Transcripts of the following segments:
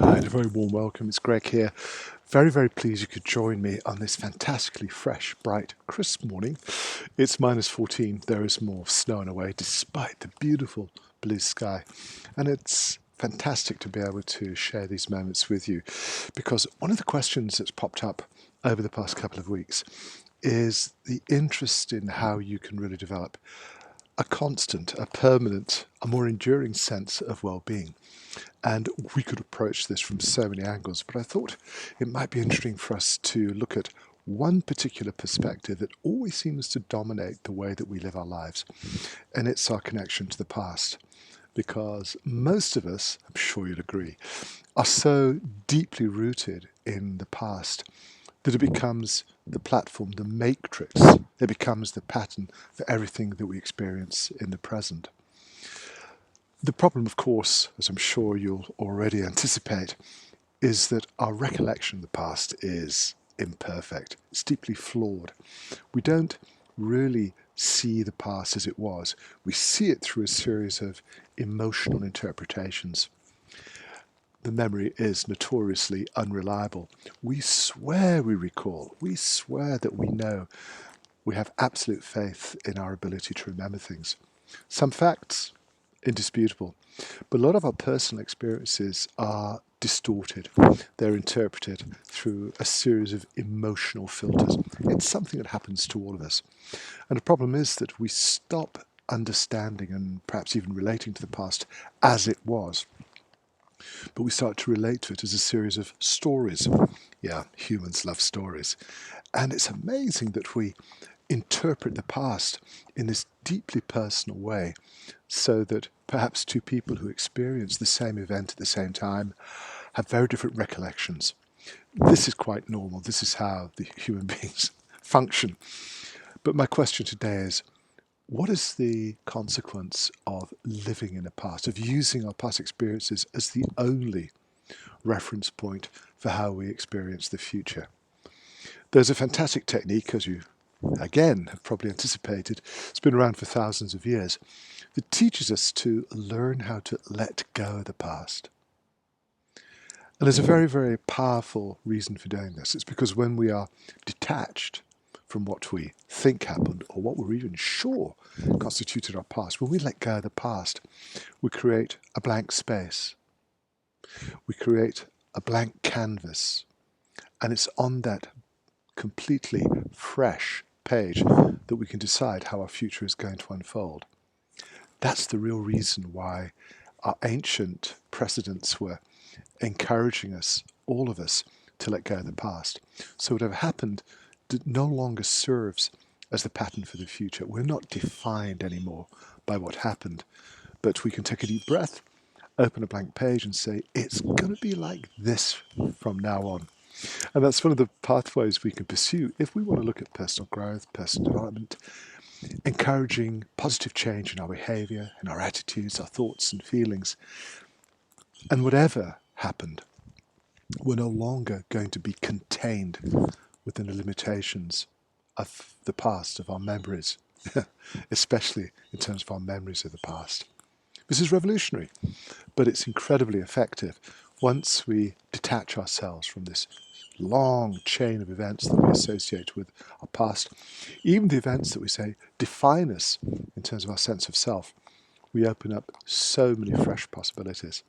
Hi, and a very warm welcome. It's Greg here. Very, very pleased you could join me on this fantastically fresh, bright, crisp morning. It's -14. There is more snowing away despite the beautiful blue sky. And it's fantastic to be able to share these moments with you because one of the questions that's popped up over the past couple of weeks is the interest in how you can really develop a constant, a permanent, a more enduring sense of well-being. And we could approach this from so many angles, but I thought it might be interesting for us to look at one particular perspective that always seems to dominate the way that we live our lives, and it's our connection to the past. Because most of us, I'm sure you'd agree, are so deeply rooted in the past that it becomes the platform, the matrix. It becomes the pattern for everything that we experience in the present. The problem, of course, as I'm sure you'll already anticipate, is that our recollection of the past is imperfect. It's deeply flawed. We don't really see the past as it was. We see it through a series of emotional interpretations. The memory is notoriously unreliable. We swear we recall. We swear that we know. We have absolute faith in our ability to remember things. Some facts, indisputable. But a lot of our personal experiences are distorted. They're interpreted through a series of emotional filters. It's something that happens to all of us. And the problem is that we stop understanding and perhaps even relating to the past as it was. But we start to relate to it as a series of stories. Yeah, humans love stories. And it's amazing that we interpret the past in this deeply personal way so that perhaps two people who experience the same event at the same time have very different recollections. This is quite normal. This is how the human beings function. But my question today is, what is the consequence of living in the past, of using our past experiences as the only reference point for how we experience the future? There's a fantastic technique, as you again have probably anticipated, it's been around for thousands of years, that teaches us to learn how to let go of the past. And there's a very, very powerful reason for doing this. It's because when we are detached from what we think happened or what we're even sure constituted our past, when we let go of the past, we create a blank space. We create a blank canvas. And it's on that completely fresh page that we can decide how our future is going to unfold. That's the real reason why our ancient precedents were encouraging us, all of us, to let go of the past. So whatever happened no longer serves as the pattern for the future. We're not defined anymore by what happened, but we can take a deep breath, open a blank page and say, it's going to be like this from now on. And that's one of the pathways we can pursue if we want to look at personal growth, personal development, encouraging positive change in our behavior, in our attitudes, our thoughts and feelings. And whatever happened, we're no longer going to be contained within the limitations of the past, of our memories, especially in terms of our memories of the past. This is revolutionary, but it's incredibly effective once we detach ourselves from this long chain of events that we associate with our past, even the events that we say define us in terms of our sense of self. We open up so many fresh possibilities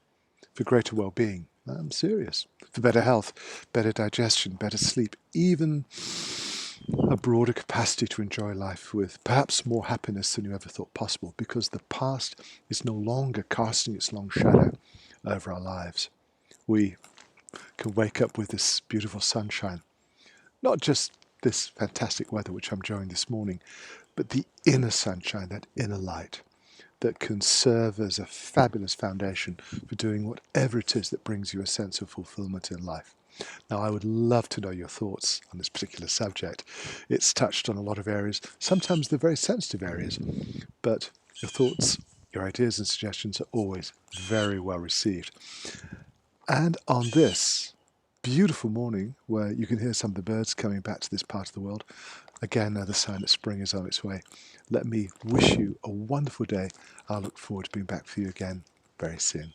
for greater well-being. I'm serious. For better health, better digestion, better sleep, even a broader capacity to enjoy life with perhaps more happiness than you ever thought possible, because the past is no longer casting its long shadow over our lives. We can wake up with this beautiful sunshine, not just this fantastic weather which I'm enjoying this morning, but the inner sunshine, that inner light that can serve as a fabulous foundation for doing whatever it is that brings you a sense of fulfillment in life. Now, I would love to know your thoughts on this particular subject. It's touched on a lot of areas, sometimes they're very sensitive areas, but your thoughts, your ideas and suggestions are always very well received. And on this beautiful morning where you can hear some of the birds coming back to this part of the world, again, another sign that spring is on its way. Let me wish you a wonderful day. I look forward to being back for you again very soon.